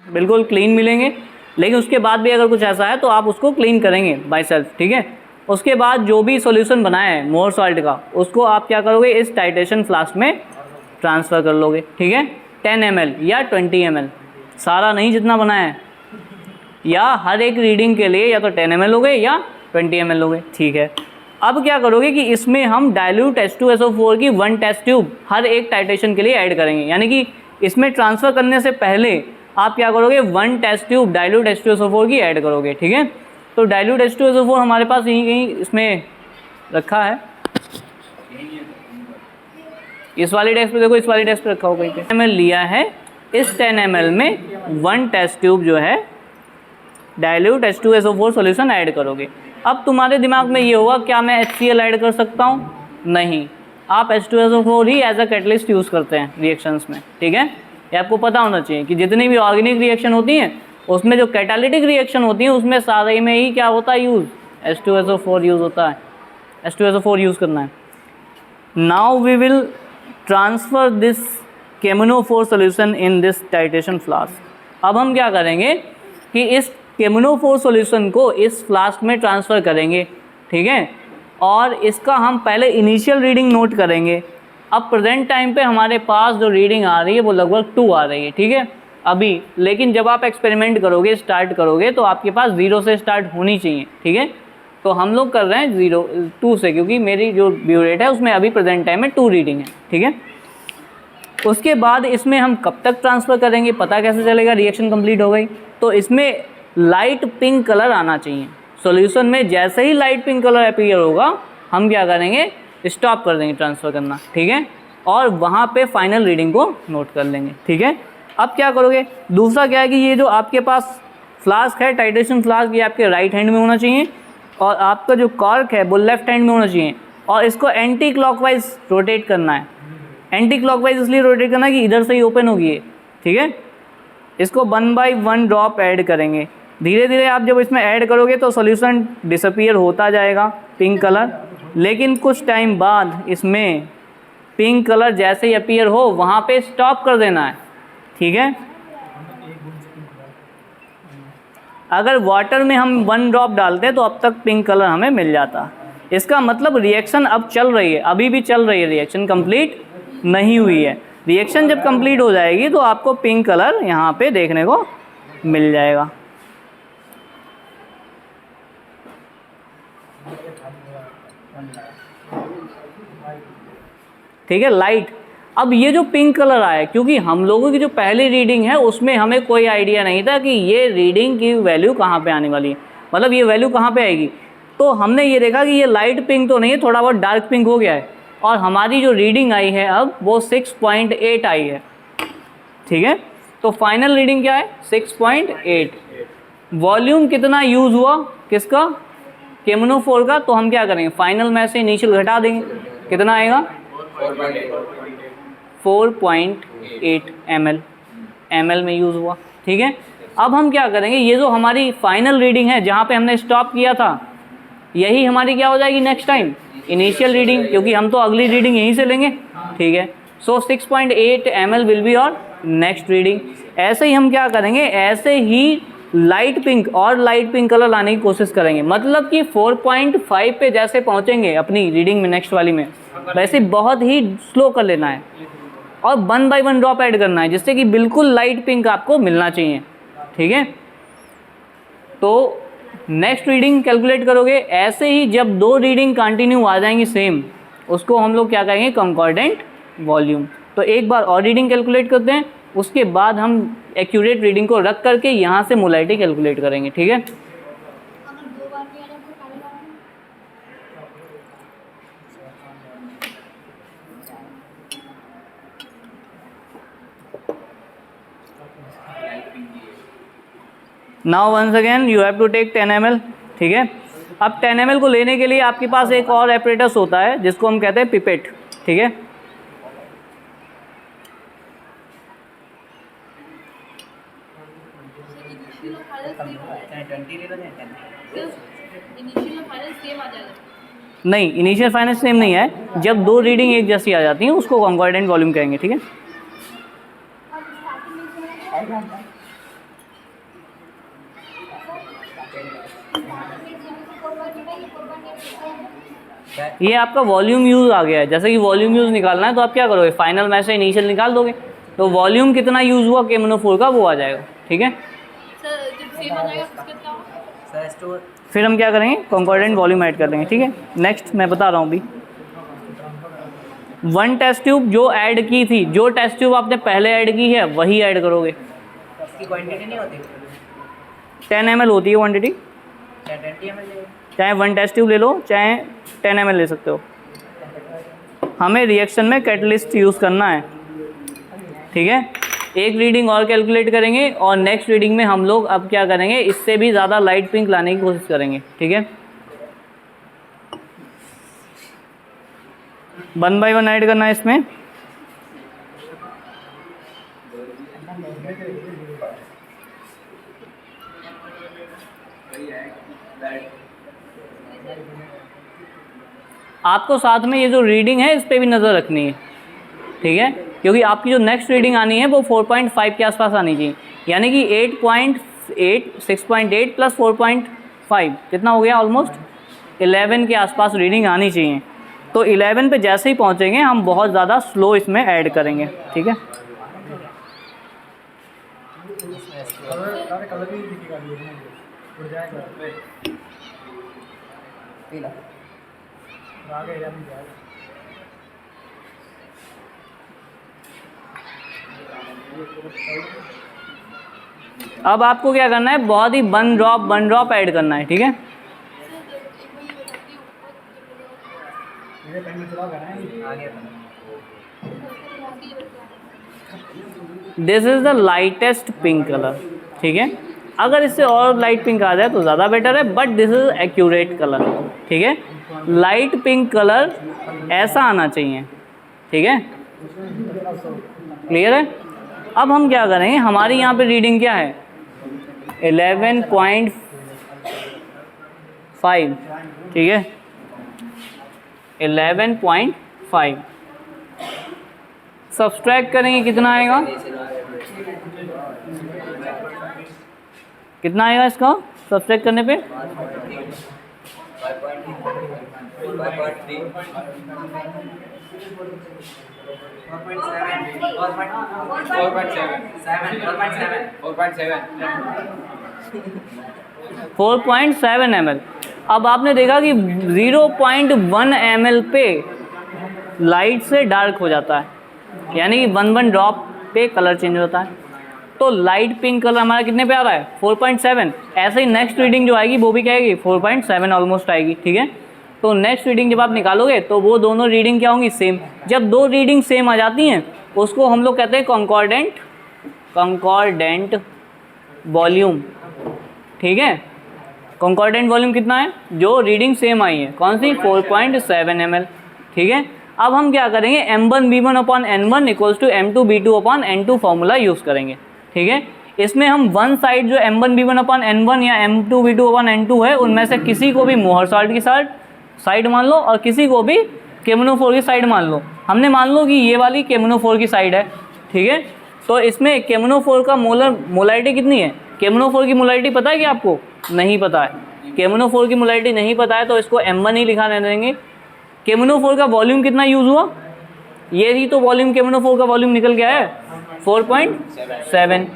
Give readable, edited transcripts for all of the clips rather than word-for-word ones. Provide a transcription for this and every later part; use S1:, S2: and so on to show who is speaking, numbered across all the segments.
S1: बिल्कुल क्लीन मिलेंगे। लेकिन उसके बाद भी अगर कुछ ऐसा है तो आप उसको क्लीन करेंगे बाय सेल्फ, ठीक है। उसके बाद जो भी सॉल्यूशन बनाया है मोर सॉल्ट का, उसको आप क्या करोगे, इस टाइट्रेशन फ्लास्क में ट्रांसफ़र कर लोगे, ठीक है। 10 ml या 20 ml, सारा नहीं जितना बनाया है, या हर एक रीडिंग के लिए या तो 10 ml लोगे या 20 ml लोगे, ठीक है। अब क्या करोगे कि इसमें हम डाइल्यूट H2SO4 की 1 टेस्ट ट्यूब हर एक टाइट्रेशन के लिए ऐड करेंगे। यानी कि इसमें ट्रांसफ़र करने से पहले आप क्या करोगे, 1 टेस्ट ट्यूब डाइल्यूट H2SO4 की ऐड करोगे, ठीक है। तो डाइल्यूट H2SO4 हमारे पास यहीं कहीं इसमें रखा है, इस वाली डेस्क पे देखो, इस वाली डेस्क पे रखा होगा कहीं पे। ml लिया है, इस 10 ml में 1 टेस्ट ट्यूब जो है डाइल्यूट H2SO4 सॉल्यूशन ऐड करोगे। अब तुम्हारे दिमाग में ये होगा, क्या मैं HCl ऐड कर सकता हूँ? नहीं, आप H2SO4 ही एज अ कैटलिस्ट यूज़ करते हैं रिएक्शंस में, ठीक है। ये आपको पता होना चाहिए कि जितनी भी ऑर्गेनिक रिएक्शन होती हैं उसमें जो कैटालिटिक रिएक्शन होती है उसमें सारे में ही क्या होता है, यूज़ H2SO4 यूज़ होता है, H2SO4 यूज़ करना है। Now we will transfer this KMnO4 solution in this titration flask. अब हम क्या करेंगे कि इस KMnO4 सॉल्यूशन को इस फ्लास्क में ट्रांसफ़र करेंगे, ठीक है। और इसका हम पहले इनिशियल रीडिंग नोट करेंगे। अब प्रेजेंट टाइम पे हमारे पास जो रीडिंग आ रही है वो लगभग 2 आ रही है, ठीक है अभी। लेकिन जब आप एक्सपेरिमेंट करोगे, स्टार्ट करोगे, तो आपके पास 0 से स्टार्ट होनी चाहिए, ठीक है। तो हम लोग कर रहे हैं 2 से, क्योंकि मेरी जो व्यू रेट है उसमें अभी प्रेजेंट टाइम में 2 रीडिंग है, ठीक है। उसके बाद इसमें हम कब तक ट्रांसफ़र करेंगे, पता कैसे चलेगा, रिएक्शन कंप्लीट हो गई तो इसमें लाइट पिंक कलर आना चाहिए सॉल्यूशन में। जैसे ही लाइट पिंक कलर अपीयर होगा हम क्या करेंगे, स्टॉप कर देंगे ट्रांसफ़र करना, ठीक है। और वहाँ पे फाइनल रीडिंग को नोट कर लेंगे, ठीक है। अब क्या करोगे, दूसरा क्या है कि ये जो आपके पास फ्लास्क है, टाइट्रेशन फ्लास्क, ये आपके राइट हैंड में होना चाहिए और आपका जो कॉर्क है वो लेफ्ट हैंड में होना चाहिए। और इसको एंटी क्लॉकवाइज रोटेट करना है। एंटी क्लॉकवाइज इसलिए रोटेट करना है कि इधर से ही ओपन होगी ये, ठीक है। इसको 1 बाय 1 ड्रॉप ऐड करेंगे। धीरे धीरे आप जब इसमें ऐड करोगे तो सॉल्यूशन डिसअपीयर होता जाएगा पिंक कलर, लेकिन कुछ टाइम बाद इसमें पिंक कलर जैसे ही अपीयर हो वहाँ पे स्टॉप कर देना है, ठीक है। अगर वाटर में हम 1 ड्रॉप डालते तो अब तक पिंक कलर हमें मिल जाता। इसका मतलब रिएक्शन अब चल रही है, अभी भी चल रही है, रिएक्शन कंप्लीट नहीं हुई है। रिएक्शन जब कंप्लीट हो जाएगी तो आपको पिंक कलर यहाँ पे देखने को मिल जाएगा। ठीक है, लाइट। अब ये जो पिंक कलर आया, क्योंकि हम लोगों की जो पहली रीडिंग है उसमें हमें कोई आइडिया नहीं था कि ये रीडिंग की वैल्यू कहाँ पे आने वाली है, मतलब ये वैल्यू कहाँ पे आएगी। तो हमने ये देखा कि ये लाइट पिंक तो नहीं है, थोड़ा बहुत डार्क पिंक हो गया है। और हमारी जो रीडिंग आई है अब वो 6.8 आई है, ठीक है। तो फाइनल रीडिंग क्या है, 6.8। वॉल्यूम कितना यूज़ हुआ, किसका, KMnO4 का। तो हम क्या करेंगे, फाइनल में से इनिशियल घटा देंगे, कितना आएगा 4.8 ml में यूज़ हुआ, ठीक है। अब हम क्या करेंगे, ये जो हमारी फाइनल रीडिंग है जहाँ पे हमने स्टॉप किया था, यही हमारी क्या हो जाएगी नेक्स्ट टाइम इनिशियल रीडिंग, क्योंकि हम तो अगली रीडिंग यहीं से लेंगे, ठीक है। सो 6.8 ml विल बी और नेक्स्ट रीडिंग। ऐसे ही हम क्या करेंगे, ऐसे ही लाइट पिंक और लाइट पिंक कलर लाने की कोशिश करेंगे। मतलब कि 4.5 पे जैसे पहुँचेंगे अपनी रीडिंग में नेक्स्ट वाली में, वैसे बहुत ही स्लो कर लेना है और 1 बाय 1 ड्रॉप ऐड करना है, जिससे कि बिल्कुल लाइट पिंक आपको मिलना चाहिए, ठीक है। तो नेक्स्ट रीडिंग कैलकुलेट करोगे। ऐसे ही जब 2 रीडिंग कंटिन्यू आ जाएंगी सेम, उसको हम लोग क्या कहेंगे, कंकॉर्डेंट वॉल्यूम। तो एक बार और रीडिंग कैलकुलेट करते हैं, उसके बाद हम एक्यूरेट रीडिंग को रख करके यहाँ से मोलारिटी कैलकुलेट करेंगे, ठीक है। Now once again you have to take 10 ml, ठीक है। अब 10 ml को लेने के लिए आपके पास एक और एपरेटस होता है जिसको हम कहते हैं पिपेट, ठीक है। नहीं, इनिशियल फाइनल सेम नहीं है। जब 2 रीडिंग एक जैसी आ जाती हैं उसको कंकॉर्डेंट वॉल्यूम कहेंगे, ठीक है। ये आपका वॉल्यूम यूज आ गया है। जैसे कि वॉल्यूम यूज निकालना है तो आप क्या करोगे, फाइनल में से इनिशियल निकाल दोगे, तो वॉल्यूम कितना यूज हुआ KMnO4 का वो आ जाएगा। ठीक है, फिर हम क्या करेंगे, कॉन्कॉर्डेंट वॉल्यूम ऐड कर देंगे। ठीक है, नेक्स्ट मैं बता रहा हूँ अभी। 1 टेस्ट ट्यूब जो ऐड की थी, जो टेस्ट ट्यूब आपने पहले ऐड की है वही ऐड करोगे।
S2: उसकी क्वांटिटी नहीं होती,
S1: 10 ml होती है क्वांटिटी,
S2: 20 ml
S1: चाहे 1 टेस्ट ट्यूब ले लो चाहे 10 ml ले सकते हो। हमें रिएक्शन में कैटलिस्ट यूज़ करना है। ठीक है, एक रीडिंग और कैलकुलेट करेंगे और नेक्स्ट रीडिंग में हम लोग अब क्या करेंगे, इससे भी ज़्यादा लाइट पिंक लाने की कोशिश करेंगे। ठीक है, 1 by 1 ऐड करना है इसमें। आपको साथ में ये जो रीडिंग है इस पर भी नज़र रखनी है। ठीक है, क्योंकि आपकी जो नेक्स्ट रीडिंग आनी है वो 4.5 के आसपास आनी चाहिए, यानी कि 8.8 6.8 प्लस 4.5 कितना हो गया, ऑलमोस्ट 11 के आसपास रीडिंग आनी चाहिए। तो 11 पे जैसे ही पहुंचेंगे हम बहुत ज़्यादा स्लो इसमें ऐड करेंगे। ठीक है, अब आपको क्या करना है, बहुत ही 1 ड्रॉप ऐड करना है। ठीक है, this is the lightest pink colour. ठीक है, अगर इससे और लाइट पिंक आ जाए तो ज़्यादा बेटर है, but this is accurate colour. ठीक है, लाइट पिंक कलर ऐसा आना चाहिए। ठीक है, क्लियर है। अब हम क्या करेंगे, हमारी यहाँ पे रीडिंग क्या है, 11.5। ठीक है, 11.5 सब्सट्रैक्ट करेंगे, कितना आएगा, कितना आएगा इसका सब्सट्रैक्ट करने पे, 4.7 ml। अब आपने देखा कि 0.1 ml पे लाइट से डार्क हो जाता है, यानी कि 1 ड्रॉप पे कलर चेंज होता है। तो लाइट पिंक कलर हमारा कितने पे आ रहा है, 4.7। ऐसे ही नेक्स्ट रीडिंग जो आएगी वो भी क्या आएगी, 4.7 ऑलमोस्ट आएगी। ठीक है, तो नेक्स्ट रीडिंग जब आप निकालोगे तो वो दोनों रीडिंग क्या होंगी, सेम। जब दो रीडिंग सेम आ जाती हैं उसको हम लोग कहते हैं कॉन्कॉर्डेंट वॉल्यूम। ठीक है, कॉन्कॉर्डेंट वॉल्यूम कितना है, जो रीडिंग सेम आई है, कौन सी, 4.7 ml। ठीक है, अब हम क्या करेंगे, m1v1/n1 equals to m2v2/n2 formula use करेंगे। ठीक है, इसमें हम वन साइड जो m1v1/n1 या m2v2/n2 है उनमें से किसी को भी मोहर साल्ट की साइड मान लो और किसी को भी KMnO4 की साइड मान लो। हमने मान लो कि ये वाली KMnO4 की साइड है। ठीक है, तो इसमें KMnO4 का मोलैरिटी कितनी है, KMnO4 की मोलैरिटी पता है कि आपको, नहीं पता है। KMnO4 की मोलैरिटी नहीं पता है तो इसको m1 ही लिखा रहने देंगे। KMnO4 का वॉल्यूम कितना यूज़ हुआ, ये ही तो वॉल्यूम KMnO4 का वॉल्यूम निकल गया है 4.7।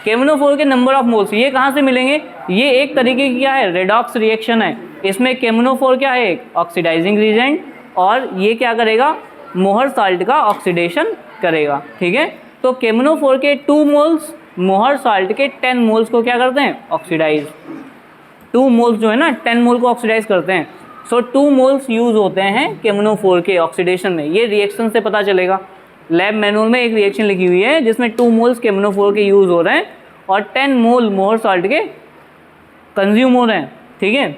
S1: KMnO4 के नंबर ऑफ मोल्स ये कहाँ से मिलेंगे, ये एक तरीके की क्या है, रेडॉक्स रिएक्शन है। इसमें KMnO4 क्या है, एक ऑक्सीडाइजिंग रीजेंट, और ये क्या करेगा, मोहर साल्ट का ऑक्सीडेशन करेगा। ठीक है, तो KMnO4 के 2 मोल्स मोहर साल्ट के 10 मोल्स को क्या करते हैं, ऑक्सीडाइज। 2 मोल्स जो है ना 10 मोल को ऑक्सीडाइज करते हैं। सो 2 मोल्स यूज़ होते हैं KMnO4 के ऑक्सीडेशन में। ये रिएक्शन से पता चलेगा। लैब मैनुअल में एक रिएक्शन लिखी हुई है जिसमें 2 मोल्स KMnO4 के यूज़ हो रहे हैं और 10 मोल मोहर साल्ट के कंज्यूम हो रहे हैं। ठीक है,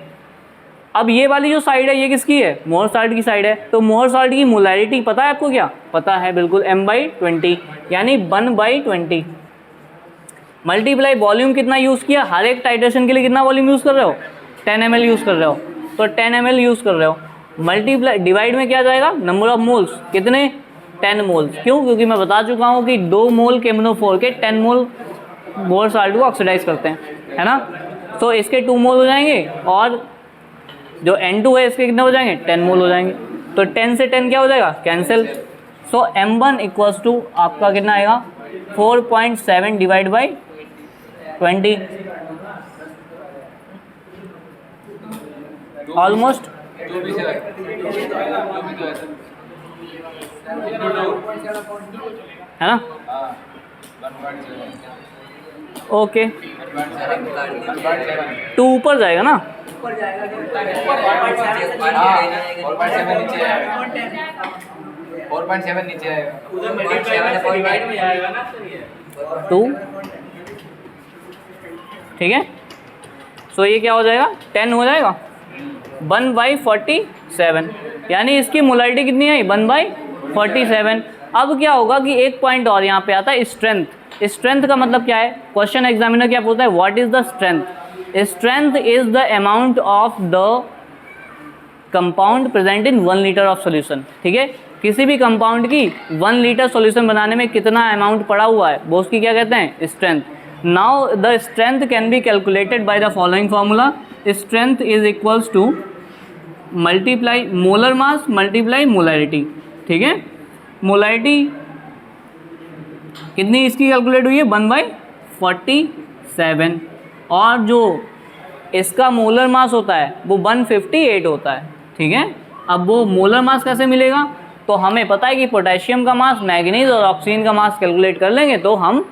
S1: अब ये वाली जो साइड है ये किसकी है, मोहर साल्ट की साइड है। तो मोहर साल्ट की मोलैरिटी पता है आपको, क्या पता है, बिल्कुल m/20 यानी 1/20 मल्टीप्लाई वॉल्यूम कितना यूज़ किया, हर एक टाइट्रेशन के लिए कितना वॉल्यूम यूज़ कर रहे हो, 10 ml यूज़ कर रहे हो, तो 10 ml यूज़ कर रहे हो, मल्टीप्लाई डिवाइड में क्या जाएगा, नंबर ऑफ मोल्स कितने, 10 मोल्स। क्यों, क्योंकि मैं बता चुका हूँ कि 2 मोल KMnO4 के 10 मोल मोहर साल्ट को ऑक्सीडाइज करते हैं, है ना। तो इसके 2 मोल हो जाएंगे और जो N2 है इसके कितने हो जाएंगे 10 मोल हो जाएंगे। तो 10 से 10 क्या हो जाएगा cancel. So M1 equals to आपका कितना आएगा 4.7 डिवाइड बाई 20 ऑलमोस्ट है ना। ओके 2 ऊपर जाएगा ना।
S2: 4.7 नीचे आएगा।
S1: 2 ठीक है। सो ये क्या हो जाएगा 10 हो जाएगा 1/47, यानी इसकी मोलारिटी कितनी आई 1/47। अब क्या होगा कि एक पॉइंट और यहाँ पे आता है स्ट्रेंथ। स्ट्रेंथ का मतलब क्या है, क्वेश्चन एग्जामिनर क्या पूछता है, what is the strength. Strength is the amount of the compound present in 1 litre of solution. ठीक है, किसी भी कंपाउंड की 1 लीटर सॉल्यूशन बनाने में कितना अमाउंट पड़ा हुआ है वो उसकी क्या कहते हैं strength. Now the strength can be calculated by the following formula. Strength is equals to multiply molar mass multiply molarity. ठीक है, मोलैरिटी कितनी इसकी कैलकुलेट हुई है 1/47 और जो इसका मोलर मास होता है वो 158 होता है। ठीक है, अब वो मोलर मास कैसे मिलेगा, तो हमें पता है कि पोटेशियम का मास मैग्नीज और ऑक्सीजन का मास कैलकुलेट कर लेंगे तो हम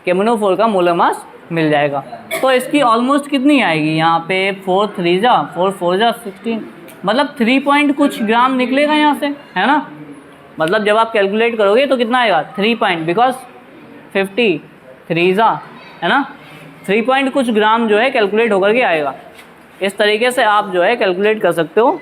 S1: KMnO4 का मोलर मास मिल जाएगा। तो इसकी ऑलमोस्ट कितनी आएगी यहाँ पे 4 3 जा 4 4 जा 16, मतलब 3 पॉइंट कुछ ग्राम निकलेगा यहाँ से, है ना। मतलब जब आप कैलकुलेट करोगे तो कितना आएगा 3 पॉइंट, बिकॉज 50 3 जा है ना, 3 पॉइंट कुछ ग्राम जो है कैलकुलेट होकर के आएगा। इस तरीके से आप जो है कैलकुलेट कर सकते हो